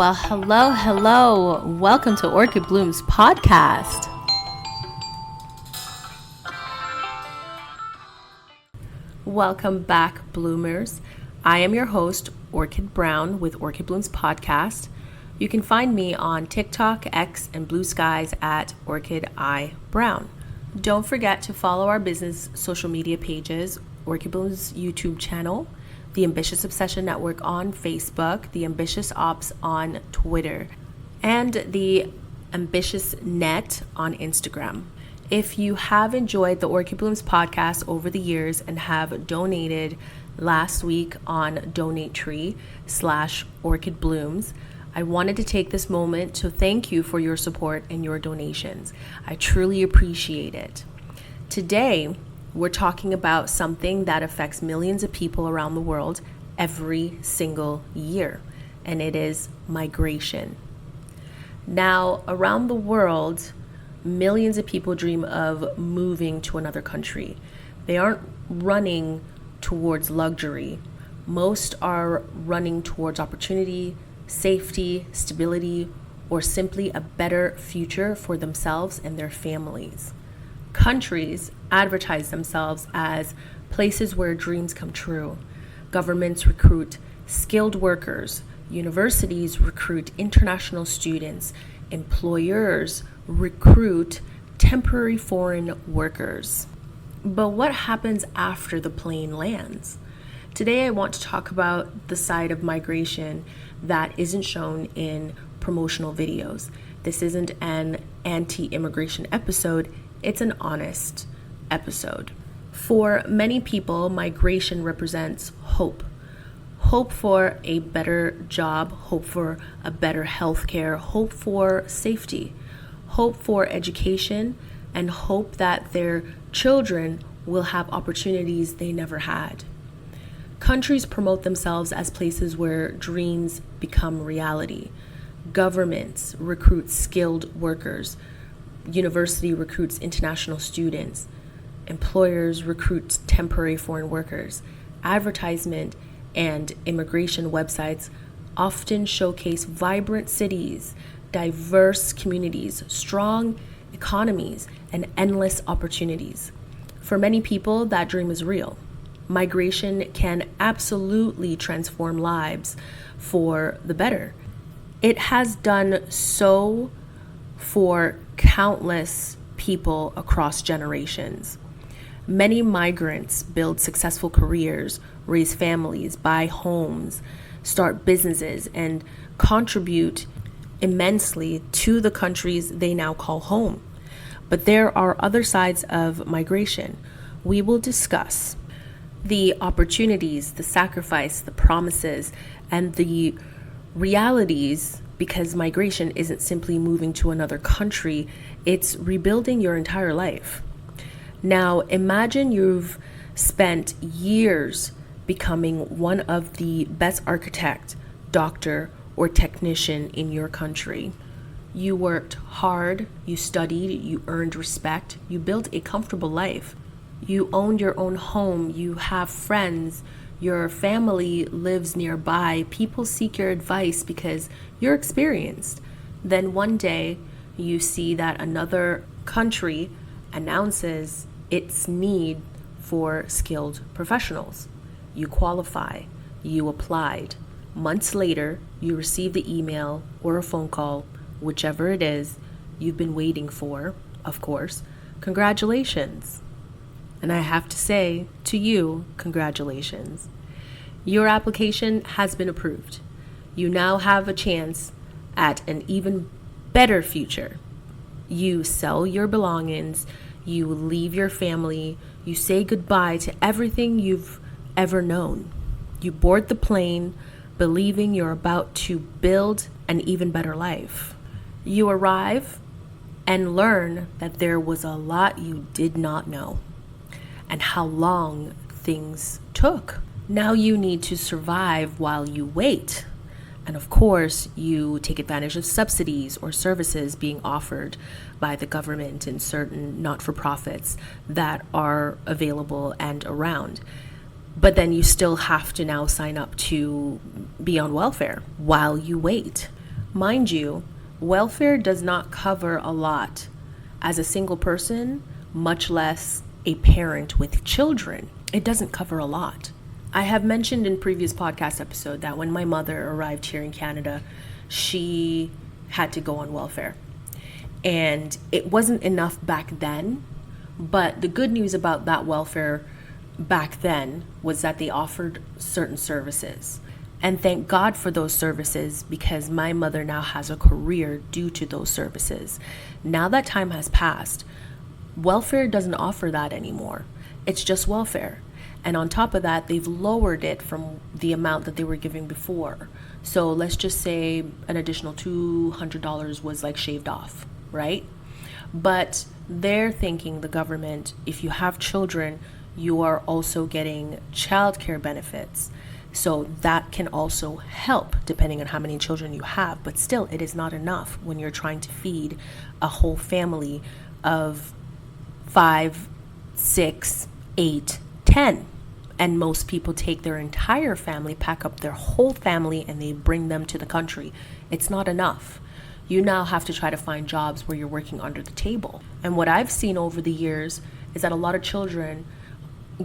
Well, hello. Welcome to Orchid Bloom's podcast. Welcome back, bloomers. I am your host, Orchid Brown, with Orchid Bloom's podcast. You can find me on TikTok, X, and Blue Skies at Orchid I Brown. Don't forget to follow our business social media pages, Orchid Bloom's YouTube channel, the Ambitious Obsession Network on Facebook, the Ambitious Ops on Twitter, and the Ambitious Net on Instagram. If you have enjoyed the Orchid Blooms podcast over the years and have donated last week on DonateTree/Orchid Blooms, I wanted to take this moment to thank you for your support and your donations. I truly appreciate it. Today, we're talking about something that affects millions of people around the world every single year, and it is migration. Now, around the world, millions of people dream of moving to another country. They aren't running towards luxury. Most are running towards opportunity, safety, stability, or simply a better future for themselves and their families. Countries advertise themselves as places where dreams come true. Governments recruit skilled workers. Universities recruit international students. Employers recruit temporary foreign workers. But what happens after the plane lands? Today I want to talk about the side of migration that isn't shown in promotional videos. This isn't an anti-immigration episode, it's an honest episode. For many people, migration represents hope. Hope for a better job, hope for a better healthcare, hope for safety, hope for education, and hope that their children will have opportunities they never had. Countries promote themselves as places where dreams become reality. Governments recruit skilled workers. University recruits international students. Employers recruit temporary foreign workers. Advertisement and immigration websites often showcase vibrant cities, diverse communities, strong economies, and endless opportunities. For many people, that dream is real. Migration can absolutely transform lives for the better. It has done so for countless people across generations. Many migrants build successful careers, raise families, buy homes, start businesses, and contribute immensely to the countries they now call home. But there are other sides of migration. We will discuss the opportunities, the sacrifice, the promises, and the realities, because migration isn't simply moving to another country, it's rebuilding your entire life. Now, imagine you've spent years becoming one of the best architect, doctor, or technician in your country. You worked hard, you studied, you earned respect, you built a comfortable life. You owned your own home, you have friends, your family lives nearby, people seek your advice because you're experienced. Then one day you see that another country announces its need for skilled professionals. You qualify, you applied. Months later, you receive the email or a phone call, whichever it is you've been waiting for, of course. Congratulations. And I have to say to you, congratulations. Your application has been approved. You now have a chance at an even better future. You sell your belongings, you leave your family, you say goodbye to everything you've ever known. You board the plane, believing you're about to build an even better life. You arrive and learn that there was a lot you did not know, and how long things took. Now you need to survive while you wait. And of course, you take advantage of subsidies or services being offered by the government and certain not-for-profits that are available and around. But then you still have to now sign up to be on welfare while you wait. Mind you, welfare does not cover a lot as a single person, much less a parent with children. It doesn't cover a lot. I have mentioned in previous podcast episode that when my mother arrived here in Canada, she had to go on welfare. And it wasn't enough back then, but the good news about that welfare back then was that they offered certain services. And thank God for those services, because my mother now has a career due to those services. Now that time has passed, welfare doesn't offer that anymore. It's just welfare. And on top of that, they've lowered it from the amount that they were giving before. So let's just say an additional $200 was like shaved off, right? But they're thinking, the government, if you have children, you are also getting childcare benefits. So that can also help depending on how many children you have. But still, it is not enough when you're trying to feed a whole family of 5, 6, 8, 10. And most people take their entire family, pack up their whole family, and they bring them to the country. It's not enough. You now have to try to find jobs where you're working under the table. And what I've seen over the years is that a lot of children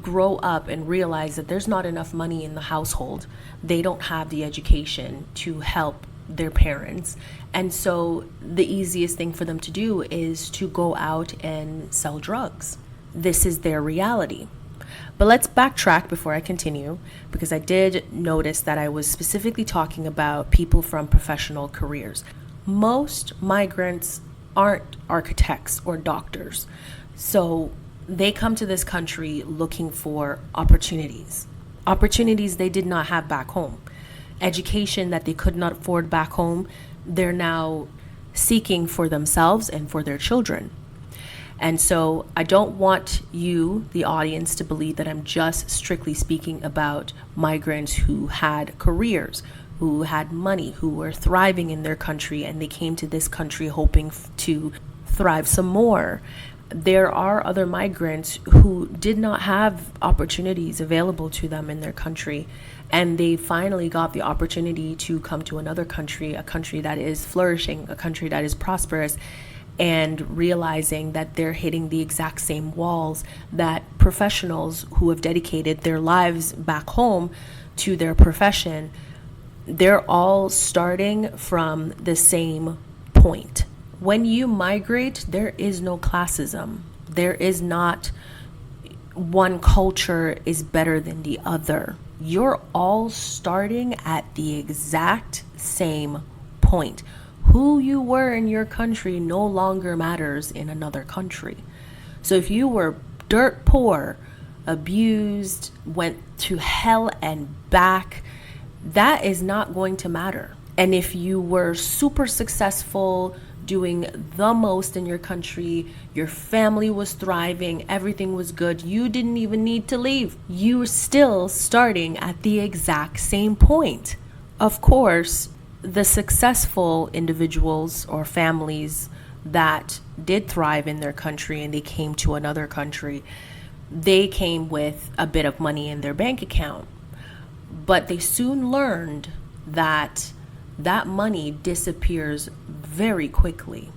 grow up and realize that there's not enough money in the household. They don't have the education to help their parents. And so the easiest thing for them to do is to go out and sell drugs. This is their reality. But let's backtrack before I continue, because I did notice that I was specifically talking about people from professional careers. Most migrants aren't architects or doctors. So they come to this country looking for opportunities they did not have back home. Education that they could not afford back home, they're now seeking for themselves and for their children. And so I don't want you, the audience, to believe that I'm just strictly speaking about migrants who had careers, who had money, who were thriving in their country, and they came to this country hoping to thrive some more. There are other migrants who did not have opportunities available to them in their country, and they finally got the opportunity to come to another country, a country that is flourishing, a country that is prosperous, and realizing that they're hitting the exact same walls that professionals who have dedicated their lives back home to their profession, they're all starting from the same point. When you migrate, there is no classism. There is not one culture is better than the other. You're all starting at the exact same point. Who you were in your country no longer matters in another country. So if you were dirt poor, abused, went to hell and back, that is not going to matter. And if you were super successful, doing the most in your country, your family was thriving, everything was good, you didn't even need to leave. You were still starting at the exact same point. Of course, the successful individuals or families that did thrive in their country and they came to another country, they came with a bit of money in their bank account. But they soon learned that that money disappears very quickly.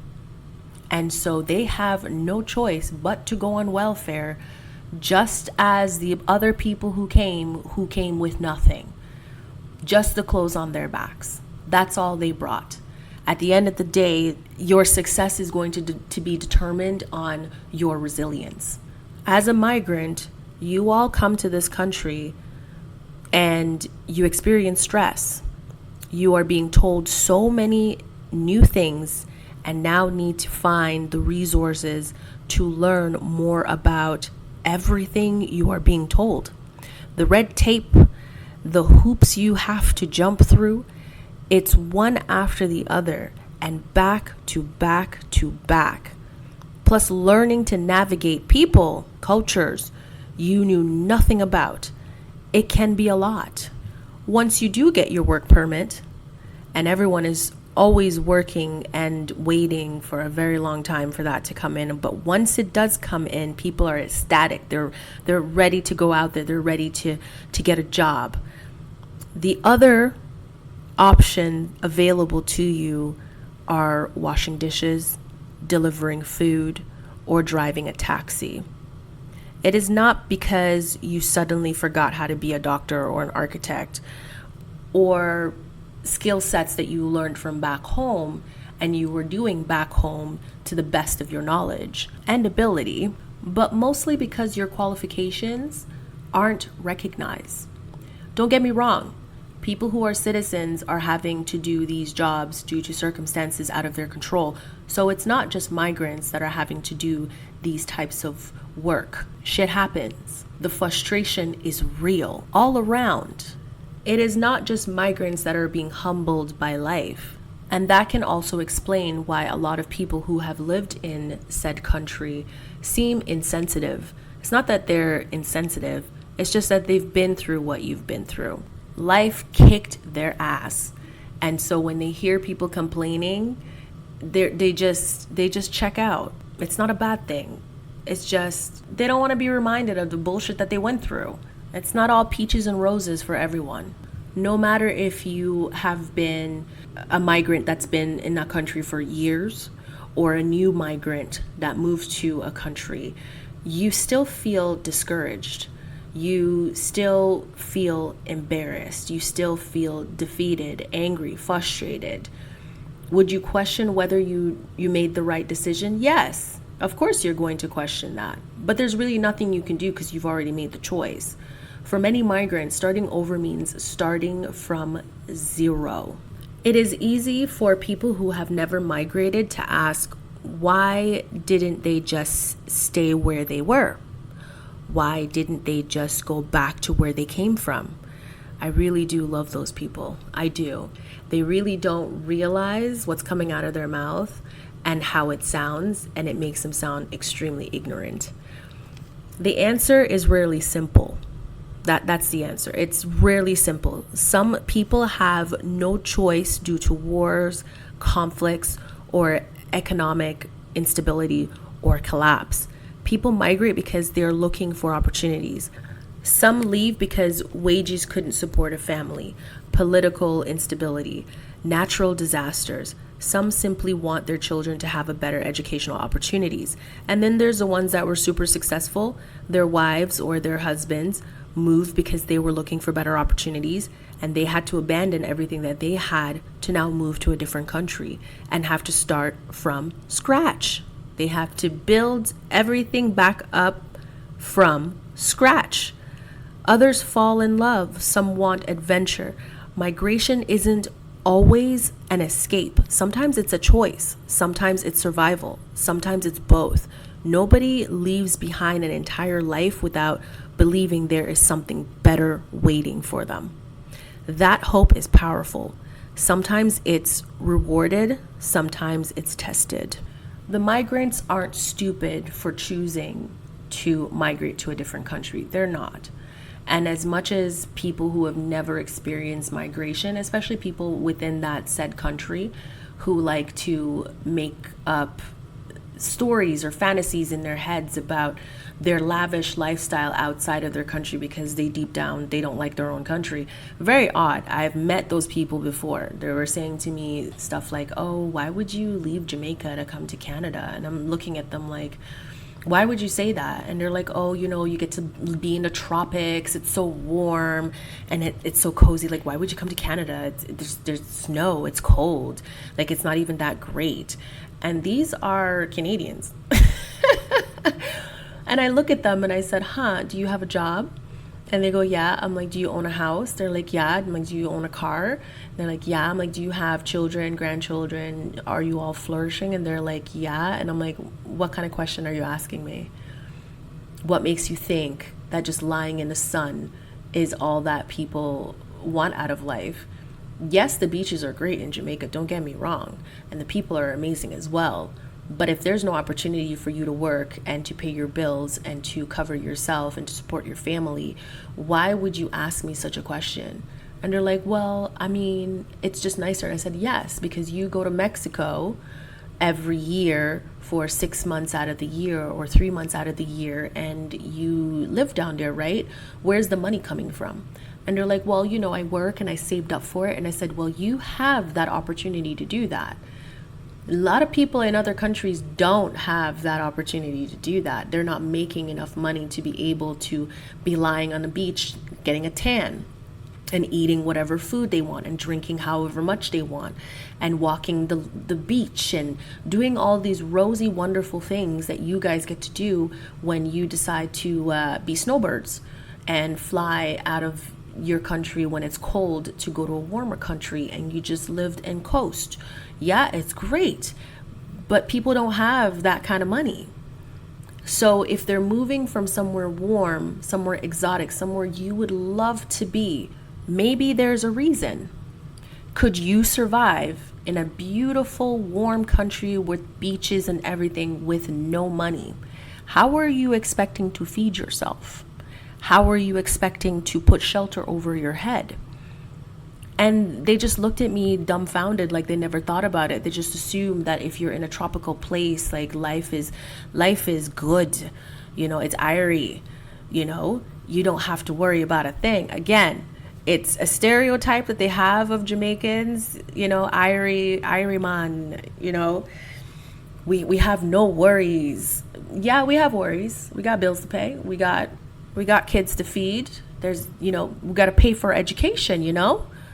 And so they have no choice but to go on welfare, just as the other people who came with nothing, just the clothes on their backs. That's all they brought. At the end of the day, your success is going to be determined on your resilience. As a migrant, you all come to this country and you experience stress. You are being told so many new things and now need to find the resources to learn more about everything you are being told. The red tape, the hoops you have to jump through, it's one after the other and back to back to back. Plus learning to navigate people, cultures you knew nothing about. It can be a lot. Once you do get your work permit, and everyone is always working and waiting for a very long time for that to come in, but once it does come in, people are ecstatic. They're ready to go out there. They're ready to get a job. The other options available to you are washing dishes, delivering food, or driving a taxi. It is not because you suddenly forgot how to be a doctor or an architect, or skill sets that you learned from back home and you were doing back home to the best of your knowledge and ability, but mostly because your qualifications aren't recognized. Don't get me wrong. People who are citizens are having to do these jobs due to circumstances out of their control. So it's not just migrants that are having to do these types of work. Shit happens. The frustration is real all around. It is not just migrants that are being humbled by life. And that can also explain why a lot of people who have lived in said country seem insensitive. It's not that they're insensitive, it's just that they've been through what you've been through. Life kicked their ass. And so when they hear people complaining, they just check out. It's not a bad thing. It's just they don't want to be reminded of the bullshit that they went through. It's not all peaches and roses for everyone. No matter if you have been a migrant that's been in that country for years or a new migrant that moved to a country, you still feel discouraged. You still feel embarrassed. You still feel defeated, angry, frustrated. Would you question whether you made the right decision? Yes, of course you're going to question that. But there's really nothing you can do because you've already made the choice. For many migrants, starting over means starting from zero. It is easy for people who have never migrated to ask, why didn't they just stay where they were? Why didn't they just go back to where they came from? I really do love those people. I do. They really don't realize what's coming out of their mouth and how it sounds, and it makes them sound extremely ignorant. The answer is rarely simple. That's the answer. It's rarely simple. Some people have no choice due to wars, conflicts, or economic instability or collapse. People migrate because they're looking for opportunities. Some leave because wages couldn't support a family, political instability, natural disasters. Some simply want their children to have a better educational opportunities. And then there's the ones that were super successful. Their wives or their husbands moved because they were looking for better opportunities, and they had to abandon everything that they had to now move to a different country and have to start from scratch. They have to build everything back up from scratch. Others fall in love. Some want adventure. Migration isn't always an escape. Sometimes it's a choice. Sometimes it's survival. Sometimes it's both. Nobody leaves behind an entire life without believing there is something better waiting for them. That hope is powerful. Sometimes it's rewarded. Sometimes it's tested. The migrants aren't stupid for choosing to migrate to a different country. They're not. And as much as people who have never experienced migration, especially people within that said country who like to make up stories or fantasies in their heads about their lavish lifestyle outside of their country because deep down they don't like their own country. Very odd. I've met those people before. They were saying to me stuff like, oh, why would you leave Jamaica to come to Canada? And I'm looking at them like, why would you say that? And they're like, oh, you get to be in the tropics. It's so warm and it's so cozy. Like, why would you come to Canada? There's snow. It's cold. Like, it's not even that great. And these are Canadians. And I look at them and I said, do you have a job? And they go, yeah. I'm like, do you own a house? They're like, yeah. I'm like, do you own a car? They're like, yeah. I'm like, do you have children, grandchildren? Are you all flourishing? And they're like, yeah. And I'm like, what kind of question are you asking me? What makes you think that just lying in the sun is all that people want out of life? Yes, the beaches are great in Jamaica, don't get me wrong. And the people are amazing as well. But if there's no opportunity for you to work and to pay your bills and to cover yourself and to support your family, why would you ask me such a question? And they're like, well, I mean, it's just nicer. And I said, yes, because you go to Mexico every year for 6 months out of the year or 3 months out of the year, and you live down there, right? Where's the money coming from? And they're like, well, I work and I saved up for it. And I said, well, you have that opportunity to do that. A lot of people in other countries don't have that opportunity to do that. They're not making enough money to be able to be lying on the beach, getting a tan, and eating whatever food they want, and drinking however much they want, and walking the beach, and doing all these rosy, wonderful things that you guys get to do when you decide to be snowbirds and fly out of your country when it's cold to go to a warmer country, and you just lived and coast. Yeah, it's great, but people don't have that kind of money. So if they're moving from somewhere warm, somewhere exotic, somewhere you would love to be, maybe there's a reason. Could you survive in a beautiful, warm country with beaches and everything with no money? How are you expecting to feed yourself? How are you expecting to put shelter over your head? And they just looked at me dumbfounded, like they never thought about it. They just assumed that if you're in a tropical place, like life is good. It's airy. You don't have to worry about a thing. Again, it's a stereotype that they have of Jamaicans, airy man, we have no worries. Yeah, we have worries. We got bills to pay. We got kids to feed. There's, we got to pay for education,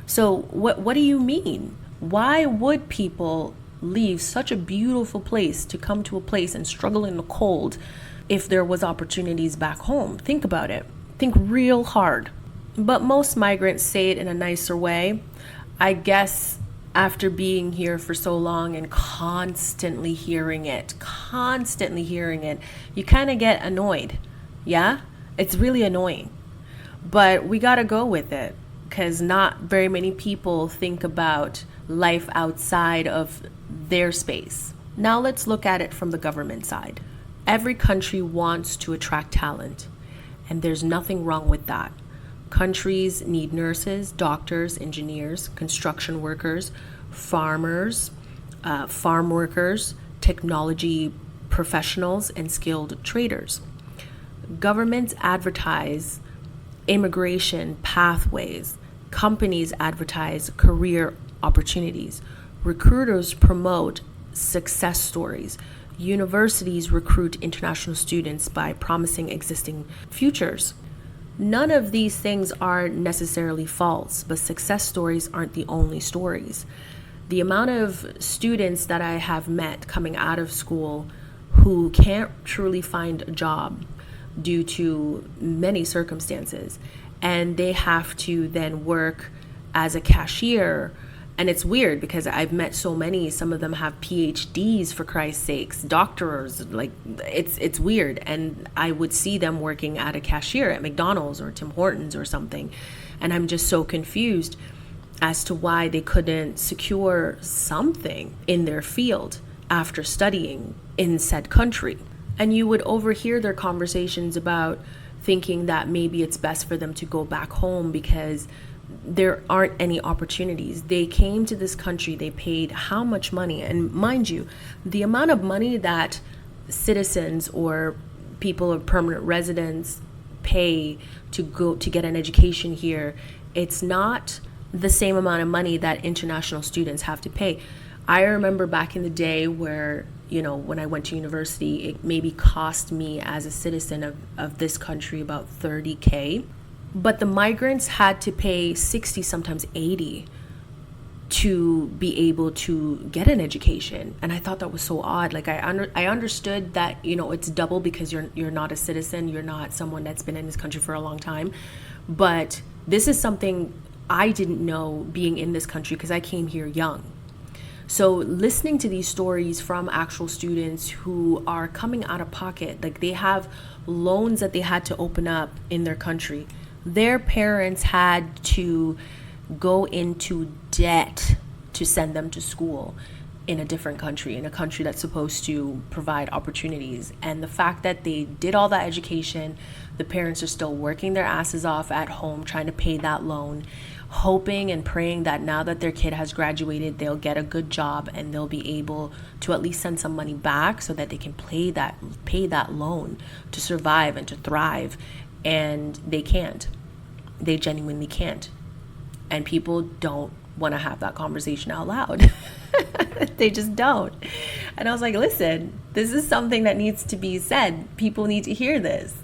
So what do you mean? Why would people leave such a beautiful place to come to a place and struggle in the cold if there was opportunities back home? Think about it. Think real hard. But most migrants say it in a nicer way. I guess after being here for so long and constantly hearing it, you kind of get annoyed. Yeah? It's really annoying. But we got to go with it, because not very many people think about life outside of their space. Now let's look at it from the government side. Every country wants to attract talent, and there's nothing wrong with that. Countries need nurses, doctors, engineers, construction workers, farmers, farm workers, technology professionals, and skilled traders. Governments advertise immigration pathways. Companies advertise career opportunities. Recruiters promote success stories. Universities recruit international students by promising existing futures. None of these things are necessarily false, but success stories aren't the only stories. The amount of students that I have met coming out of school who can't truly find a job due to many circumstances, and they have to then work as a cashier. And it's weird because I've met so many, some of them have PhDs, for Christ's sakes, doctors, like it's weird. And I would see them working at a cashier at McDonald's or Tim Hortons or something. And I'm just so confused as to why they couldn't secure something in their field after studying in said country. And you would overhear their conversations about thinking that maybe it's best for them to go back home because there aren't any opportunities. They came to this country, they paid how much money? And mind you, the amount of money that citizens or people of permanent residence pay to go to get an education here, it's not the same amount of money that international students have to pay. I remember back in the day where, when I went to university, it maybe cost me as a citizen of this country about $30K. But the migrants had to pay 60, sometimes 80 to be able to get an education. And I thought that was so odd. Like I understood that, it's double because you're not a citizen, you're not someone that's been in this country for a long time. But this is something I didn't know being in this country because I came here young. So listening to these stories from actual students who are coming out of pocket, like they have loans that they had to open up in their country. Their parents had to go into debt to send them to school in a different country, in a country that's supposed to provide opportunities. And the fact that they did all that education, the parents are still working their asses off at home trying to pay that loan, hoping and praying that now that their kid has graduated, they'll get a good job and they'll be able to at least send some money back so that they can pay that loan to survive and to thrive. And they can't. They genuinely can't. And people don't want to have that conversation out loud. They just don't. And I was like, listen, this is something that needs to be said. People need to hear this.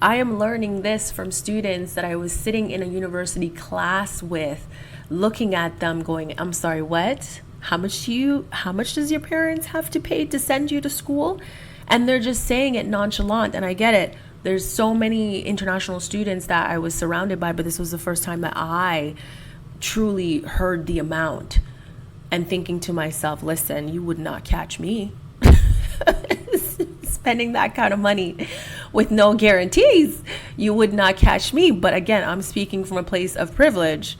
I am learning this from students that I was sitting in a university class with, looking at them going, I'm sorry, what? How much does your parents have to pay to send you to school? And they're just saying it nonchalant. And I get it. There's so many international students that I was surrounded by, but this was the first time that I truly heard the amount and thinking to myself, listen, you would not catch me spending that kind of money with no guarantees. You would not catch me. But again, I'm speaking from a place of privilege.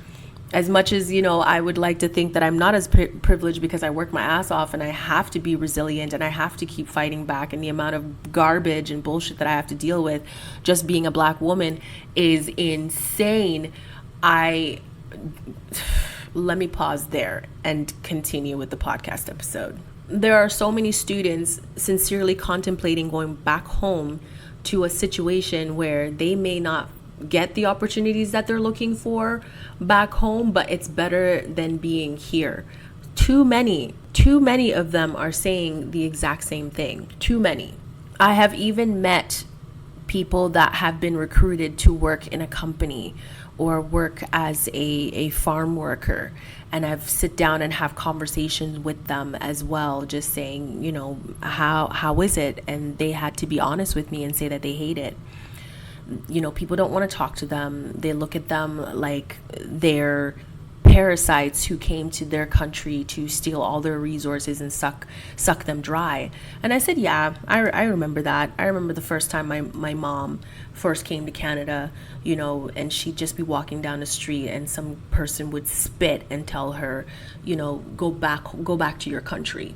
As much as, I would like to think that I'm not as privileged because I work my ass off and I have to be resilient and I have to keep fighting back, and the amount of garbage and bullshit that I have to deal with just being a Black woman is insane. Let me pause there and continue with the podcast episode. There are so many students sincerely contemplating going back home to a situation where they may not get the opportunities that they're looking for back home, but it's better than being here. Too many of them are saying the exact same thing. Too many. I have even met people that have been recruited to work in a company or work as a farm worker, and I've sit down and have conversations with them as well, just saying, how is it? And they had to be honest with me and say that they hate it. People don't want to talk to them. They look at them like they're parasites who came to their country to steal all their resources and suck them dry. And I said, yeah, I remember that. I remember the first time my mom first came to Canada, and she'd just be walking down the street and some person would spit and tell her, go back to your country.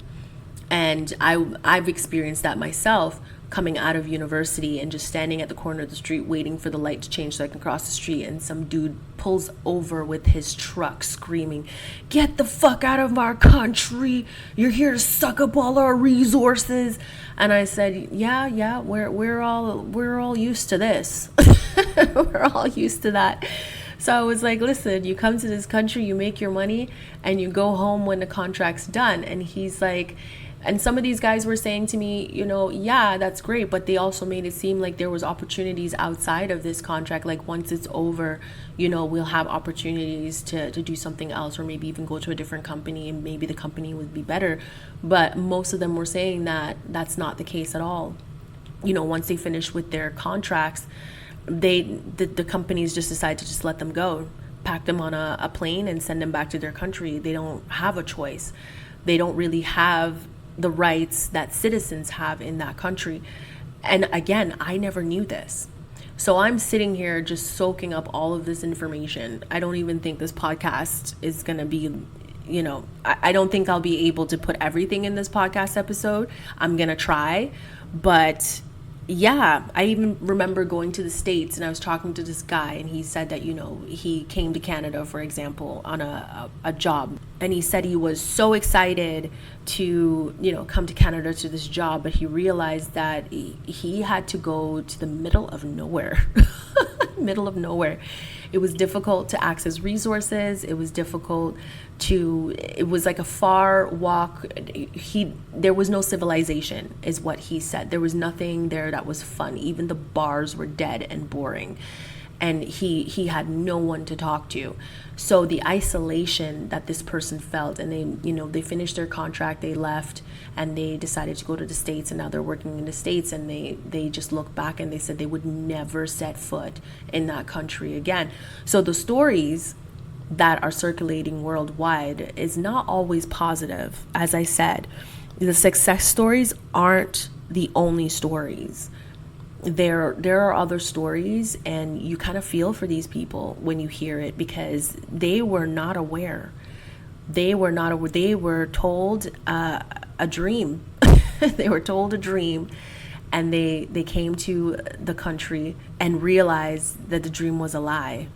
And I've experienced that myself, coming out of university and just standing at the corner of the street waiting for the light to change so I can cross the street, and some dude pulls over with his truck screaming, "Get the fuck out of our country, you're here to suck up all our resources." And I said, yeah, we're all used to this. We're all used to that. So I was like, listen, you come to this country, you make your money, and you go home when the contract's done. And he's like, and some of these guys were saying to me, yeah, that's great, but they also made it seem like there was opportunities outside of this contract. Like once it's over, we'll have opportunities to do something else, or maybe even go to a different company, and maybe the company would be better. But most of them were saying that that's not the case at all. Once they finish with their contracts, the companies just decide to just let them go, pack them on a plane and send them back to their country. They don't have a choice. They don't really have the rights that citizens have in that country. And again, I never knew this. So I'm sitting here just soaking up all of this information. I don't even think this podcast is going to be, I don't think I'll be able to put everything in this podcast episode. I'm going to try. But yeah, I even remember going to the States and I was talking to this guy, and he said that, he came to Canada, for example, on a job. And he said he was so excited to, come to Canada to this job, but he realized that he had to go to the middle of nowhere. Middle of nowhere. It was difficult to access resources. It was it was like a far walk. There was no civilization, is what he said. There was nothing there that was fun. Even the bars were dead and boring. And he had no one to talk to. So the isolation that this person felt, and they finished their contract, they left, and they decided to go to the States, and now they're working in the States, and they just looked back and they said they would never set foot in that country again. So the stories that are circulating worldwide is not always positive. As I said, the success stories aren't the only stories. There are other stories, and you kind of feel for these people when you hear it, because they were not aware. They were told a dream. They were told a dream, and they came to the country and realized that the dream was a lie.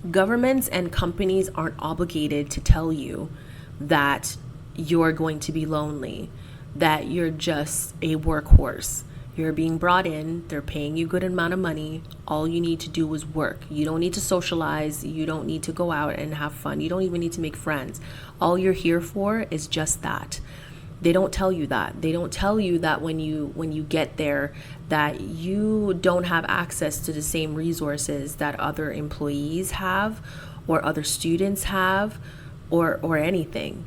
Governments and companies aren't obligated to tell you that you're going to be lonely, that you're just a workhorse. You're being brought in, they're paying you a good amount of money. All you need to do is work. You don't need to socialize, you don't need to go out and have fun. You don't even need to make friends. All you're here for is just that. They don't tell you that. They don't tell you that when you get there that you don't have access to the same resources that other employees have or other students have or anything.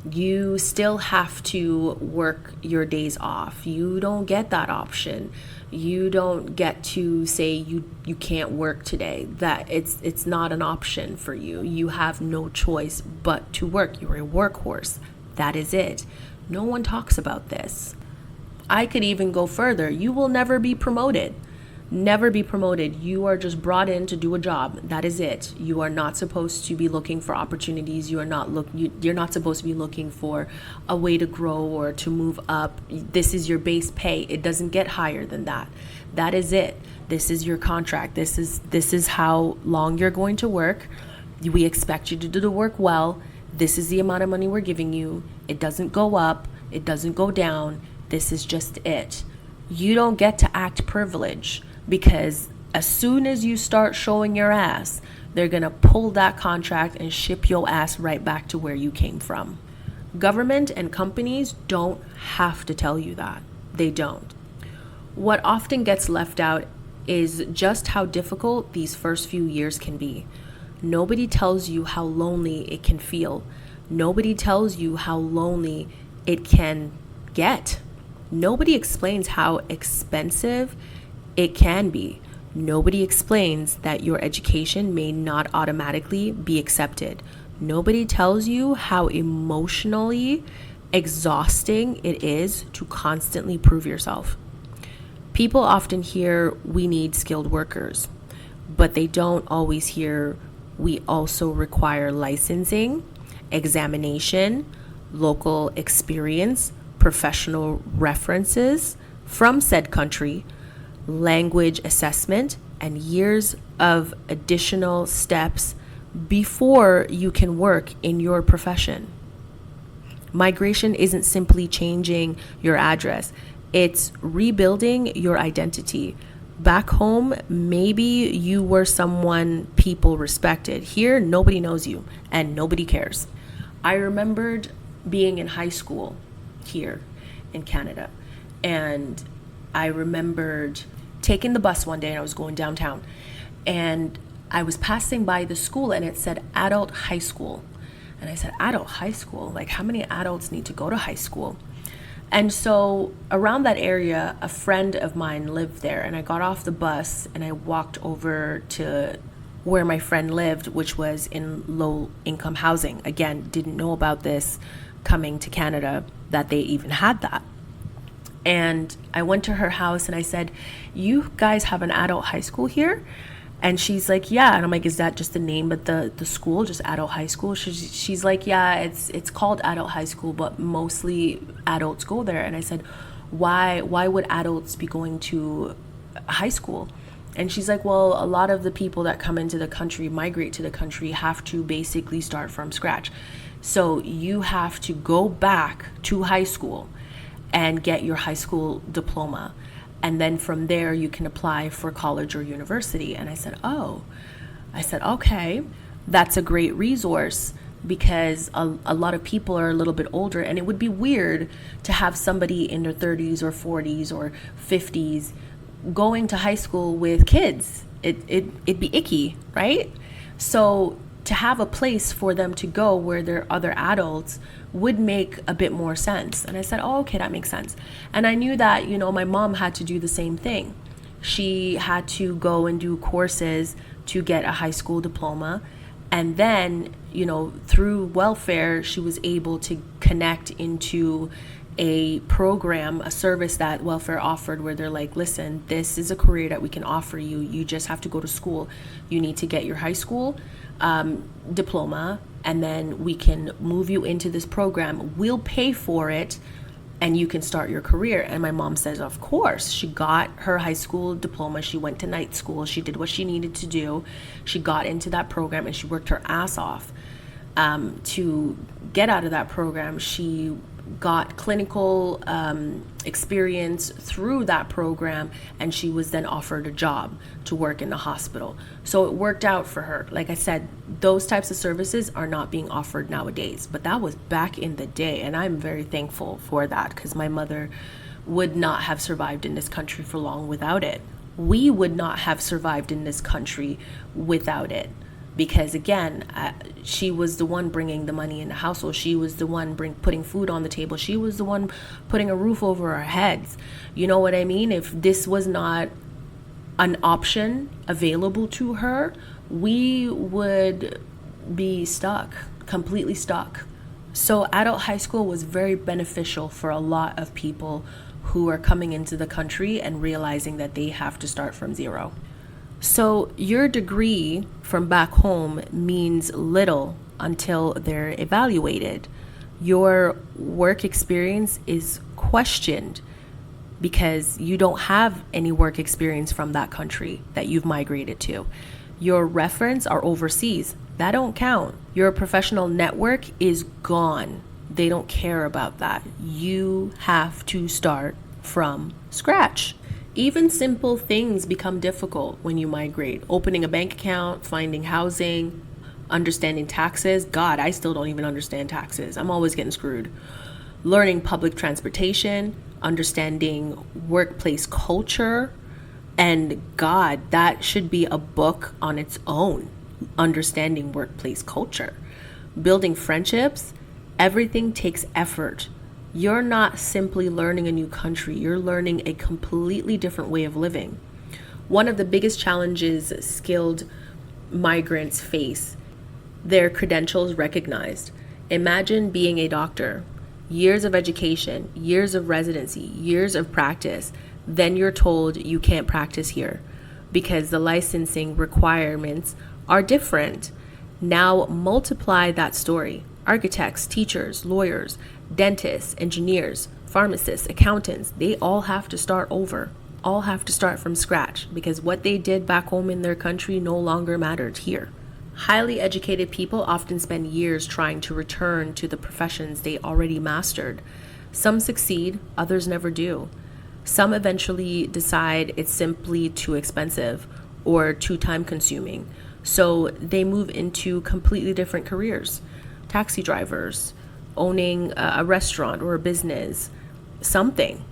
You still have to work your days off. You don't get that option. You don't get to say you can't work today. That it's not an option for you. You have no choice but to work. You're a workhorse. That is it. No one talks about this. I could even go further. You will never be promoted. Never be promoted. You are just brought in to do a job. That is it. You are not supposed to be looking for opportunities. You're not supposed to be looking for a way to grow or to move up. This is your base pay. It doesn't get higher than that. That is it. This is your contract. This is how long you're going to work. We expect you to do the work well. This is the amount of money we're giving you. It doesn't go up. It doesn't go down. This is just it. You don't get to act privileged, because as soon as you start showing your ass, they're going to pull that contract and ship your ass right back to where you came from. Government and companies don't have to tell you that. They don't. What often gets left out is just how difficult these first few years can be. Nobody tells you how lonely it can feel. Nobody tells you how lonely it can get. Nobody explains how expensive it can be. Nobody explains that your education may not automatically be accepted. Nobody tells you how emotionally exhausting it is to constantly prove yourself. People often hear we need skilled workers, but they don't always hear we also require licensing, examination, local experience, professional references from said country, language assessment, and years of additional steps before you can work in your profession. Migration isn't simply changing your address, it's rebuilding your identity. Back home, maybe you were someone people respected. Here, nobody knows you and nobody cares. I remembered being in high school here in Canada, and I remembered taking the bus one day, and I was going downtown, and I was passing by the school and it said adult high school. And I said, adult high school? Like, how many adults need to go to high school? And so around that area, a friend of mine lived there, and I got off the bus and I walked over to where my friend lived, which was in low income housing. Again, didn't know about this coming to Canada, that they even had that. And I went to her house and I said, you guys have an adult high school here? And she's like, yeah. And I'm like, is that just the name of the school, just adult high school? She's like, yeah, it's called adult high school, but mostly adults go there. And I said, why would adults be going to high school? And she's like, well, a lot of the people that come into the country, migrate to the country, have to basically start from scratch. So you have to go back to high school and get your high school diploma. And then from there, you can apply for college or university. And I said, okay, that's a great resource, because a lot of people are a little bit older, and it would be weird to have somebody in their 30s or 40s or 50s going to high school with kids. It'd be icky, right? So to have a place for them to go where there are other adults would make a bit more sense. And I said, oh, okay, that makes sense. And I knew that, my mom had to do the same thing. She had to go and do courses to get a high school diploma. And then, through welfare, she was able to connect into a program, a service that welfare offered, where they're like, listen, this is a career that we can offer you. You just have to go to school. You need to get your high school diploma, and then we can move you into this program. We'll pay for it, and you can start your career. And my mom says, of course. She got her high school diploma. She went to night school. She did what she needed to do. She got into that program and she worked her ass off to get out of that program. She got clinical experience through that program, and she was then offered a job to work in the hospital. So it worked out for her. Like I said, those types of services are not being offered nowadays, but that was back in the day, and I'm very thankful for that, because my mother would not have survived in this country for long without it. We would not have survived in this country without it. Because again, she was the one bringing the money in the household. She was the one putting food on the table. She was the one putting a roof over our heads. You know what I mean? If this was not an option available to her, we would be stuck, completely stuck. So adult high school was very beneficial for a lot of people who are coming into the country and realizing that they have to start from zero. So your degree from back home means little until they're evaluated. Your work experience is questioned because you don't have any work experience from that country that you've migrated to. Your reference are overseas. That don't count. Your professional network is gone. They don't care about that. You have to start from scratch. Even simple things become difficult when you migrate. Opening a bank account, finding housing, understanding taxes. God, I still don't even understand taxes. I'm always getting screwed. Learning public transportation, understanding workplace culture. And God, that should be a book on its own. Understanding workplace culture. Building friendships. Everything takes effort. You're not simply learning a new country, you're learning a completely different way of living. One of the biggest challenges skilled migrants face, their credentials recognized. Imagine being a doctor, years of education, years of residency, years of practice, then you're told you can't practice here because the licensing requirements are different. Now multiply that story. Architects, teachers, lawyers, dentists, engineers, pharmacists, accountants, they all have to start over, all have to start from scratch because what they did back home in their country no longer mattered here. Highly educated people often spend years trying to return to the professions they already mastered. Some succeed, others never do. Some eventually decide it's simply too expensive or too time consuming, so they move into completely different careers. Taxi drivers, owning a restaurant or a business, something.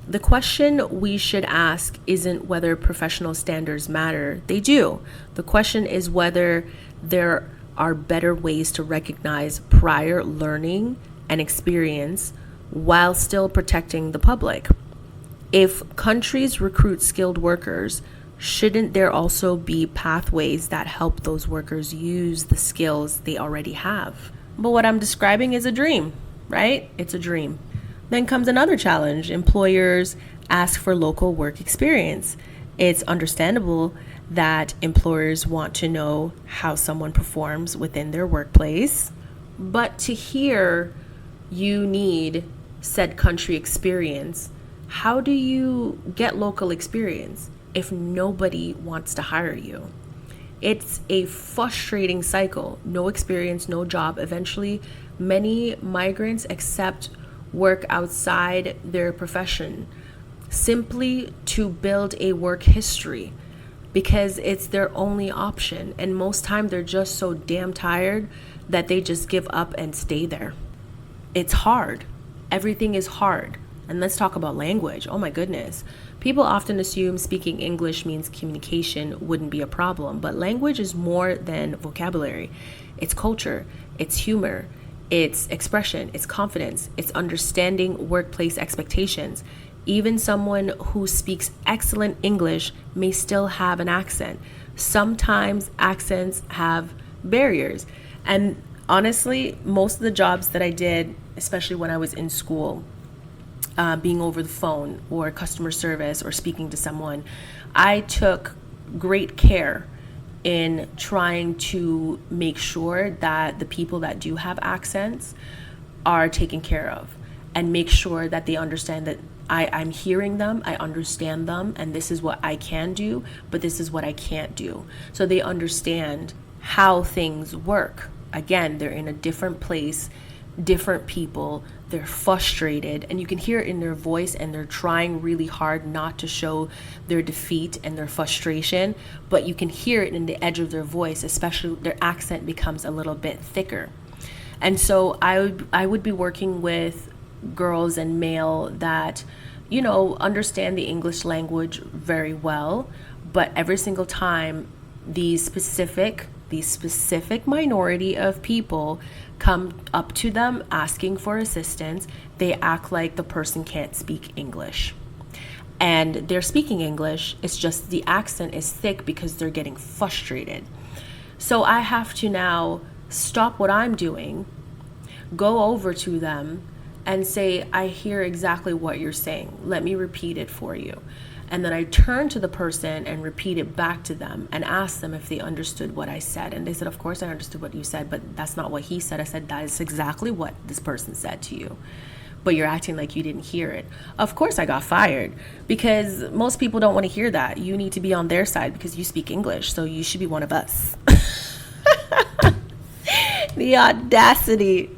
The question we should ask isn't whether professional standards matter. They do. The question is whether there are better ways to recognize prior learning and experience while still protecting the public. If countries recruit skilled workers, shouldn't there also be pathways that help those workers use the skills they already have? But what I'm describing is a dream, right? It's a dream. Then comes another challenge. Employers ask for local work experience. It's understandable that employers want to know how someone performs within their workplace. But to hear you need said country experience, how do you get local experience if nobody wants to hire you? It's a frustrating cycle. No experience, no job. Eventually, many migrants accept work outside their profession simply to build a work history because it's their only option. And most time they're just so damn tired that they just give up and stay there. It's hard. Everything is hard. And let's talk about language. Oh my goodness. People often assume speaking English means communication wouldn't be a problem, but language is more than vocabulary. It's culture, it's humor, it's expression, it's confidence, it's understanding workplace expectations. Even someone who speaks excellent English may still have an accent. Sometimes accents have barriers. And honestly, most of the jobs that I did, especially when I was in school, being over the phone or customer service or speaking to someone, I took great care in trying to make sure that the people that do have accents are taken care of. and make sure that they understand that I'm hearing them, I understand them, and this is what I can do, but this is what I can't do. So they understand how things work. Again, they're in a different place, different people, they're frustrated, and you can hear it in their voice, and they're trying really hard not to show their defeat and their frustration, but you can hear it in the edge of their voice, especially their accent becomes a little bit thicker. And so I would be working with girls and male that, understand the English language very well, but every single time these specific minority of people come up to them asking for assistance, they act like the person can't speak English. And they're speaking English, it's just the accent is thick because they're getting frustrated. So I have to now stop what I'm doing, go over to them and say, I hear exactly what you're saying. Let me repeat it for you. And then I turn to the person and repeat it back to them and ask them if they understood what I said. And they said, of course I understood what you said, but that's not what he said. I said, that is exactly what this person said to you, but you're acting like you didn't hear it. Of course I got fired, because most people don't want to hear that. You need to be on their side because you speak English, so you should be one of us. The audacity.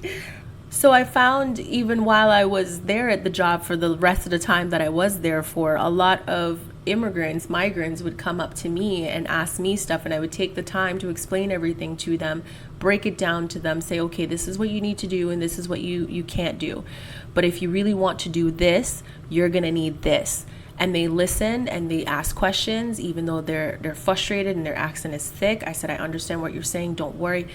So I found, even while I was there at the job for the rest of the time that I was there for, a lot of migrants would come up to me and ask me stuff, and I would take the time to explain everything to them, break it down to them, say, okay, this is what you need to do and this is what you can't do. But if you really want to do this, you're gonna need this. And they listen and they ask questions, even though they're frustrated and their accent is thick. I said, I understand what you're saying, don't worry.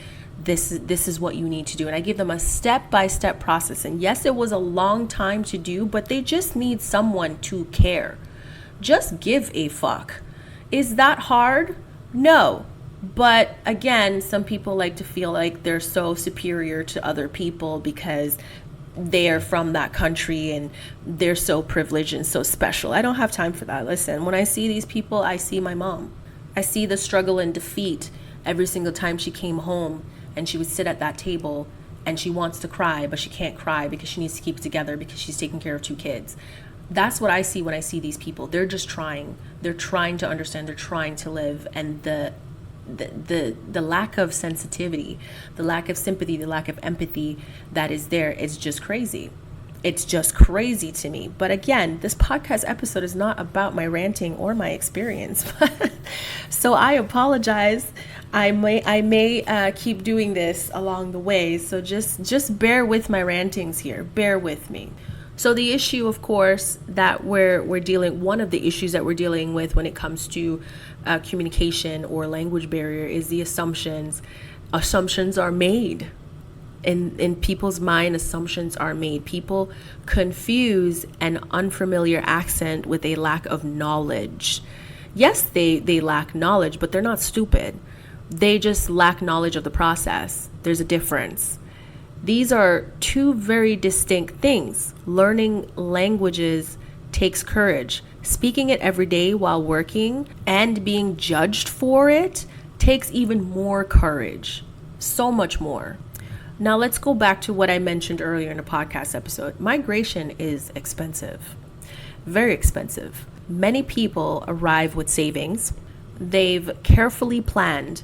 This is what you need to do. And I give them a step-by-step process. And yes, it was a long time to do, but they just need someone to care. Just give a fuck. Is that hard? No. But again, some people like to feel like they're so superior to other people because they are from that country and they're so privileged and so special. I don't have time for that. Listen, when I see these people, I see my mom. I see the struggle and defeat every single time she came home. And she would sit at that table and she wants to cry, but she can't cry because she needs to keep it together because she's taking care of 2 kids. That's what I see when I see these people. They're just trying. They're trying to understand. They're trying to live. And the lack of sensitivity, the lack of sympathy, the lack of empathy that is there is just crazy. It's just crazy to me. But again, this podcast episode is not about my ranting or my experience. So I apologize. I may keep doing this along the way. So just bear with my rantings here. Bear with me. So the issue, of course, that one of the issues that we're dealing with when it comes to communication or language barrier is the assumptions. Assumptions are made. In people's mind, assumptions are made. People confuse an unfamiliar accent with a lack of knowledge. Yes, they lack knowledge, but they're not stupid. They just lack knowledge of the process. There's a difference. These are 2 very distinct things. Learning languages takes courage. Speaking it every day while working and being judged for it takes even more courage. So much more. Now let's go back to what I mentioned earlier in the podcast episode. Migration is expensive, very expensive. Many people arrive with savings. They've carefully planned.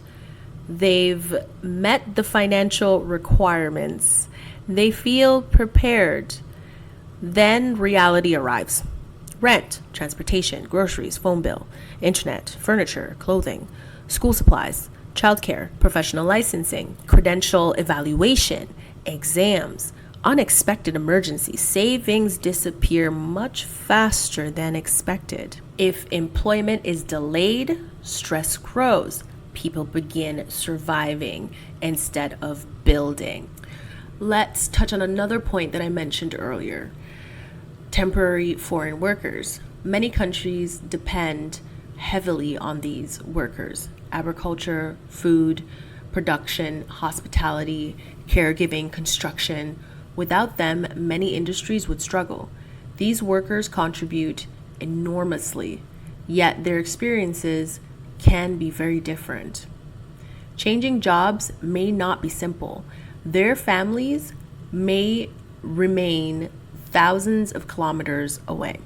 They've met the financial requirements. They feel prepared. Then reality arrives. Rent, transportation, groceries, phone bill, internet, furniture, clothing, school supplies, childcare, professional licensing, credential evaluation, exams, unexpected emergencies. Savings disappear much faster than expected. If employment is delayed, stress grows. People begin surviving instead of building. Let's touch on another point that I mentioned earlier. Temporary foreign workers. Many countries depend heavily on these workers. Agriculture, food, production, hospitality, caregiving, construction. Without them, many industries would struggle. These workers contribute enormously, yet their experiences can be very different. Changing jobs may not be simple. Their families may remain thousands of kilometers away.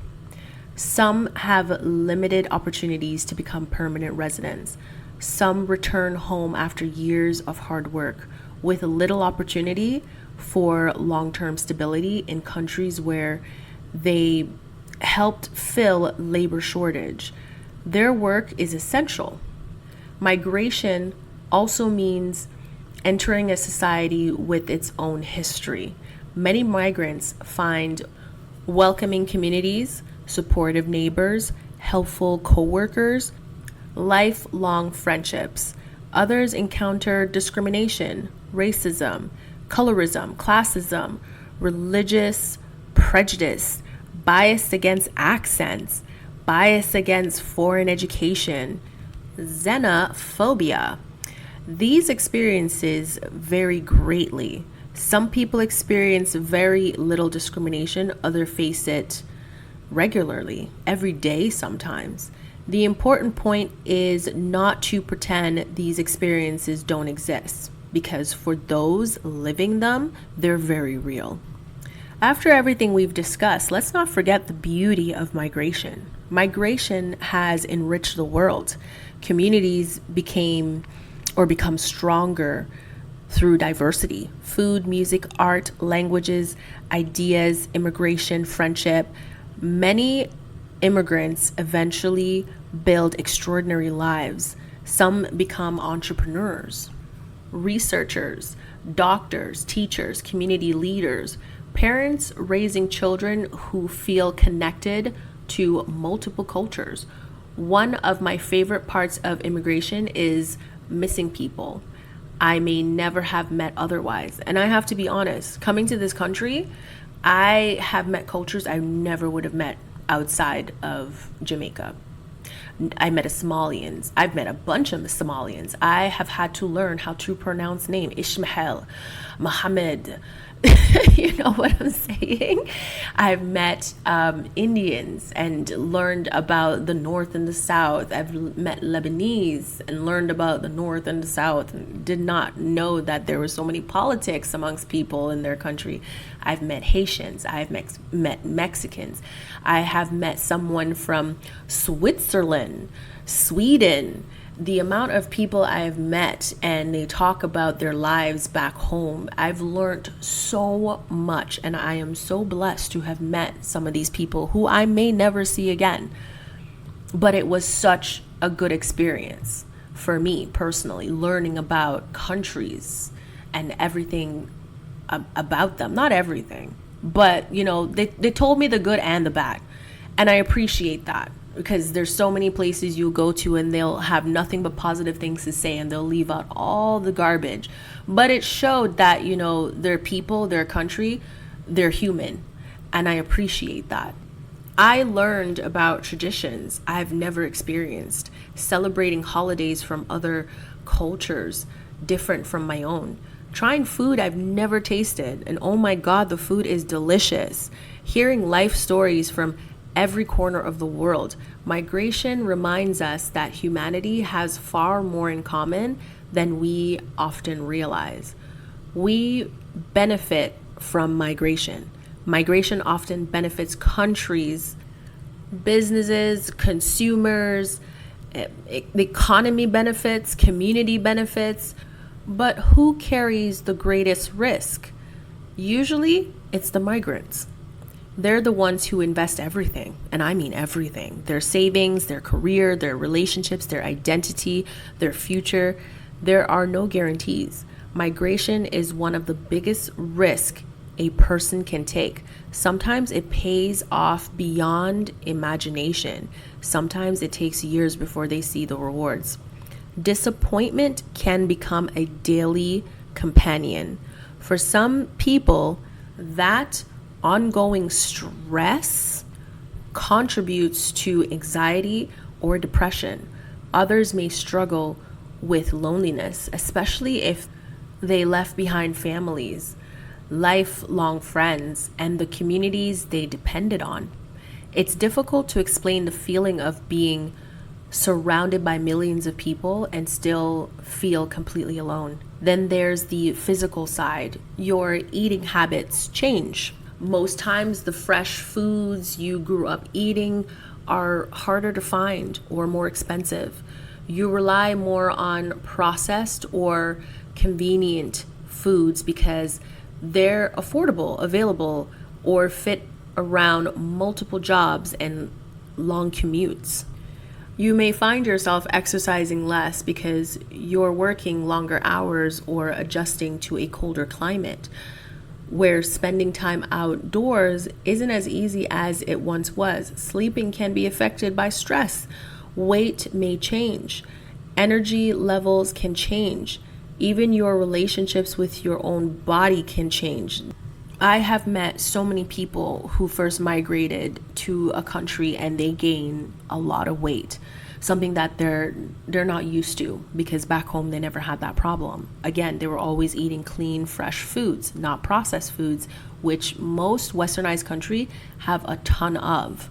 Some have limited opportunities to become permanent residents. Some return home after years of hard work with little opportunity for long-term stability in countries where they helped fill labor shortage. Their work is essential. Migration also means entering a society with its own history. Many migrants find welcoming communities, supportive neighbors, helpful coworkers, lifelong friendships. Others encounter discrimination, racism, colorism, classism, religious prejudice, bias against accents, bias against foreign education, xenophobia. These experiences vary greatly. Some people experience very little discrimination, others face it regularly, every day sometimes. The important point is not to pretend these experiences don't exist, because for those living them, they're very real. After everything we've discussed, let's not forget the beauty of migration. Migration has enriched the world. Communities become stronger through diversity: food, music, art, languages, ideas, immigration, friendship. Many immigrants eventually build extraordinary lives. Some become entrepreneurs, researchers, doctors, teachers, community leaders, parents raising children who feel connected to multiple cultures. One of my favorite parts of immigration is missing people I may never have met otherwise. And I have to be honest, coming to this country, I have met cultures I never would have met outside of Jamaica. I met Somalians. I've met a bunch of Somalians. I have had to learn how to pronounce name Ishmael, Muhammad. You know what I'm saying? I've met Indians and learned about the North and the South. I've met Lebanese and learned about the North and the South, and did not know that there were so many politics amongst people in their country. I've met Haitians. I've met Mexicans. I have met someone from Switzerland, Sweden. The amount of people I have met, and they talk about their lives back home, I've learned so much, and I am so blessed to have met some of these people who I may never see again. But it was such a good experience for me personally, learning about countries and everything about them. Not everything, but they told me the good and the bad, and I appreciate that. Because there's so many places you go to and they'll have nothing but positive things to say, and they'll leave out all the garbage. But it showed that, their people, their country, they're human. And I appreciate that. I learned about traditions I've never experienced, celebrating holidays from other cultures, different from my own. Trying food I've never tasted, and oh my God, the food is delicious. Hearing life stories from every corner of the world. Migration reminds us that humanity has far more in common than we often realize. We benefit from migration. Migration often benefits countries, businesses, consumers, the economy benefits, community benefits. But who carries the greatest risk? Usually, it's the migrants. They're the ones who invest everything, and I mean everything. Their savings, their career, their relationships, their identity, their future. There are no guarantees. Migration is one of the biggest risks a person can take. Sometimes it pays off beyond imagination. Sometimes it takes years before they see the rewards. Disappointment can become a daily companion. For some people, that ongoing stress contributes to anxiety or depression. Others may struggle with loneliness, especially if they left behind families, lifelong friends, and the communities they depended on. It's difficult to explain the feeling of being surrounded by millions of people and still feel completely alone. Then there's the physical side. Your eating habits change. Most times, the fresh foods you grew up eating are harder to find or more expensive. You rely more on processed or convenient foods because they're affordable, available, or fit around multiple jobs and long commutes. You may find yourself exercising less because you're working longer hours or adjusting to a colder climate, where spending time outdoors isn't as easy as it once was. Sleeping can be affected by stress. Weight may change. Energy levels can change. Even your relationships with your own body can change. I have met so many people who first migrated to a country and they gain a lot of weight, something that they're not used to because back home they never had that problem. Again, they were always eating clean, fresh foods, not processed foods, which most westernized country have a ton of.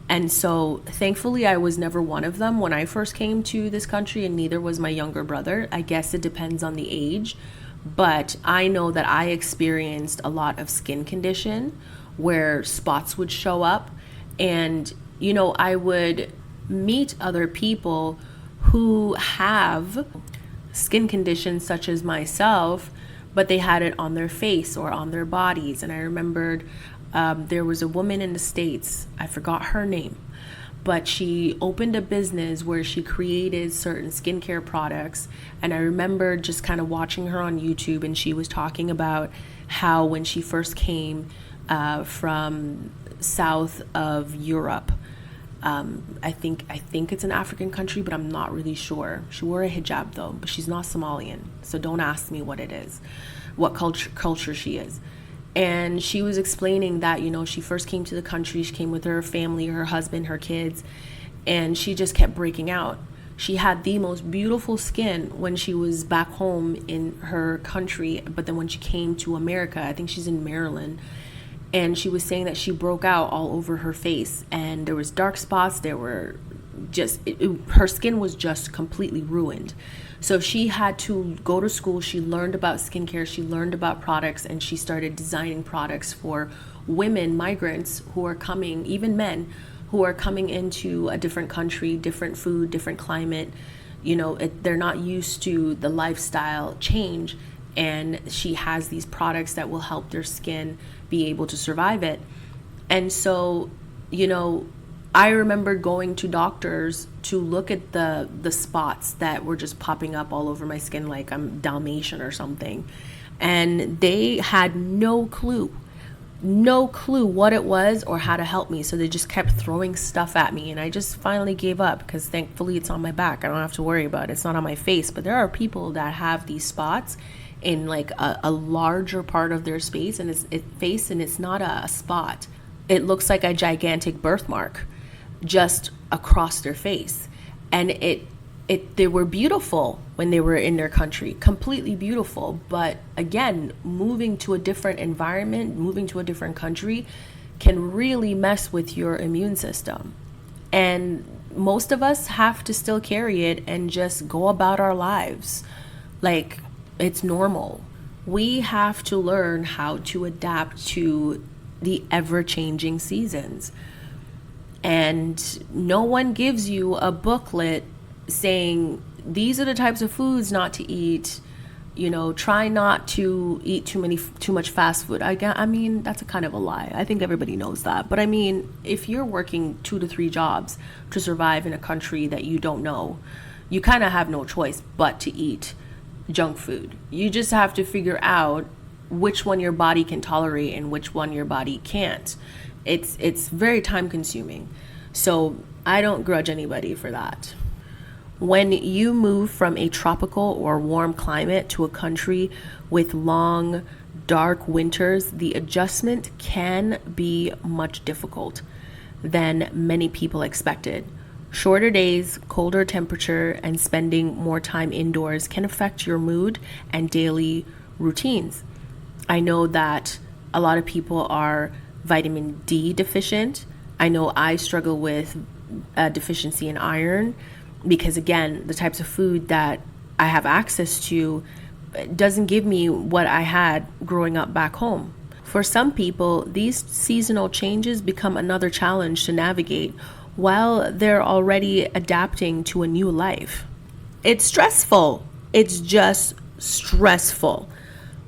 And so thankfully I was never one of them when I first came to this country, and neither was my younger brother. I guess it depends on the age. But I know that I experienced a lot of skin condition where spots would show up. And, I would meet other people who have skin conditions such as myself, but they had it on their face or on their bodies. And I remembered there was a woman in the States, I forgot her name, but she opened a business where she created certain skincare products. And I remember just kind of watching her on YouTube, and she was talking about how when she first came from south of Europe, I think it's an African country, but I'm not really sure. She wore a hijab though, but she's not Somalian, so don't ask me what it is, what culture she is. And she was explaining that, she first came to the country, she came with her family, her husband, her kids, and she just kept breaking out. She had the most beautiful skin when she was back home in her country, but then when she came to America, I think she's in Maryland, and she was saying that she broke out all over her face, and there was dark spots, there were just, her skin was just completely ruined. So she had to go to school. She learned about skincare. She learned about products, and she started designing products for women, migrants who are coming, even men who are coming into a different country, different food, different climate. They're not used to the lifestyle change, and she has these products that will help their skin be able to survive it. And so, I remember going to doctors to look at the spots that were just popping up all over my skin like I'm Dalmatian or something. And they had no clue what it was or how to help me. So they just kept throwing stuff at me. And I just finally gave up because thankfully it's on my back. I don't have to worry about it. It's not on my face. But there are people that have these spots in like a larger part of their face, and it's not a spot. It looks like a gigantic birthmark just across their face. And they were beautiful when they were in their country, completely beautiful. But again, moving to a different environment, moving to a different country can really mess with your immune system. And most of us have to still carry it and just go about our lives like it's normal. We have to learn how to adapt to the ever-changing seasons. And no one gives you a booklet saying these are the types of foods not to eat. Try not to eat too much fast food. I mean, that's a kind of a lie. I think everybody knows that. But I mean, if you're working 2 to 3 jobs to survive in a country that you don't know, you kind of have no choice but to eat junk food. You just have to figure out which one your body can tolerate and which one your body can't. It's very time consuming. So I don't grudge anybody for that. When you move from a tropical or warm climate to a country with long, dark winters, the adjustment can be much difficult than many people expected. Shorter days, colder temperature, and spending more time indoors can affect your mood and daily routines. I know that a lot of people are vitamin D deficient. I know I struggle with a deficiency in iron because, again, the types of food that I have access to doesn't give me what I had growing up back home. For some people, these seasonal changes become another challenge to navigate while they're already adapting to a new life. It's stressful. It's just stressful.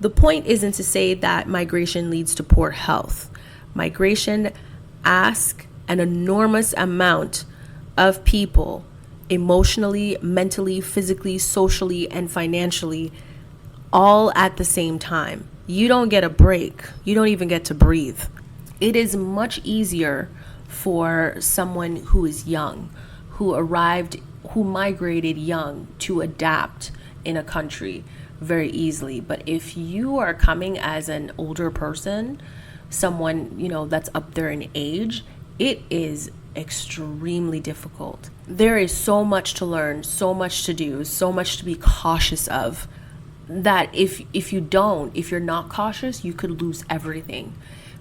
The point isn't to say that migration leads to poor health. Migration asks an enormous amount of people emotionally, mentally, physically, socially, and financially, all at the same time. You don't get a break. You don't even get to breathe. It is much easier for someone who is young, who migrated young, to adapt in a country very easily. But if you are coming as an older person, someone, that's up there in age, it is extremely difficult. There is so much to learn, so much to do, so much to be cautious of, that if you're not cautious, you could lose everything.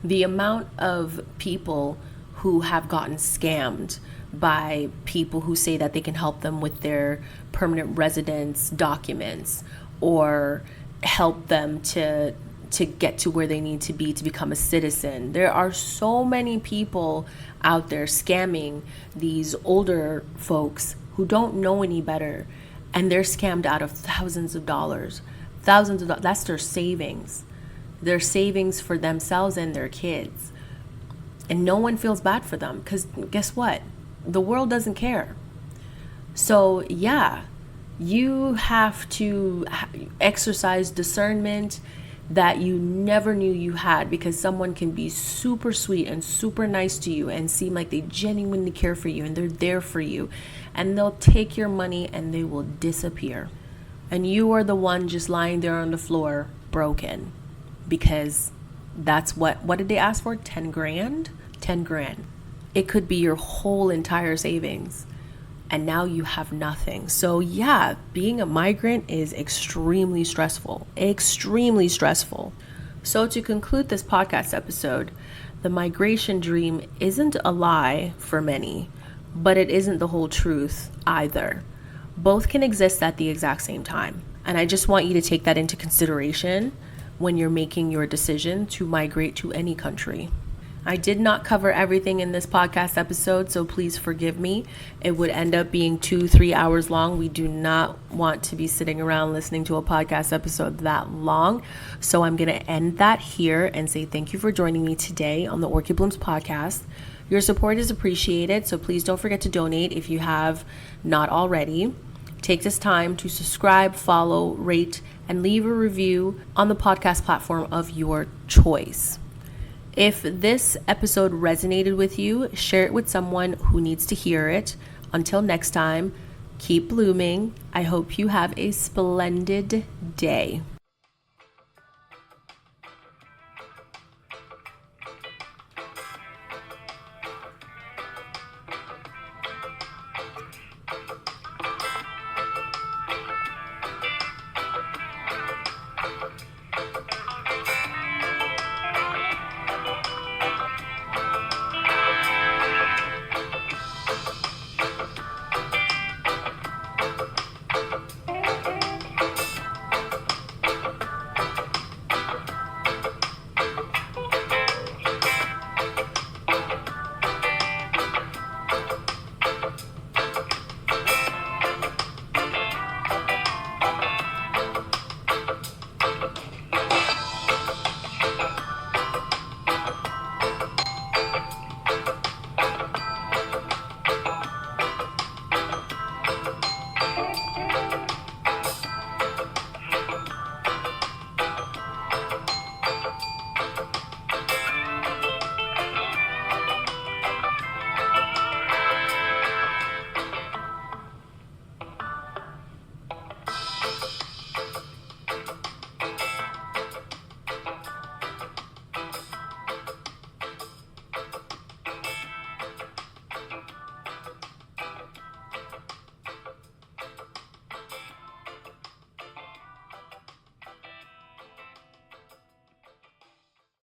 The amount of people who have gotten scammed by people who say that they can help them with their permanent residence documents or help them to get to where they need to be to become a citizen. There are so many people out there scamming these older folks who don't know any better, and they're scammed out of thousands of dollars. That's their savings. Their savings for themselves and their kids. And no one feels bad for them, because guess what? The world doesn't care. So yeah, you have to exercise discernment that you never knew you had, because someone can be super sweet and super nice to you and seem like they genuinely care for you and they're there for you, and they'll take your money and they will disappear. And you are the one just lying there on the floor broken, because that's what did they ask for? 10 grand? 10 grand. It could be your whole entire savings, and now you have nothing. So yeah, being a migrant is extremely stressful. So to conclude this podcast episode, the migration dream isn't a lie for many, but it isn't the whole truth either. Both can exist at the exact same time. And I just want you to take that into consideration when you're making your decision to migrate to any country. I did not cover everything in this podcast episode, so please forgive me. It would end up being 2-3 hours long. We do not want to be sitting around listening to a podcast episode that long. So I'm going to end that here and say thank you for joining me today on the Orchid Blooms podcast. Your support is appreciated, so please don't forget to donate if you have not already. Take this time to subscribe, follow, rate, and leave a review on the podcast platform of your choice. If this episode resonated with you, share it with someone who needs to hear it. Until next time, keep blooming. I hope you have a splendid day.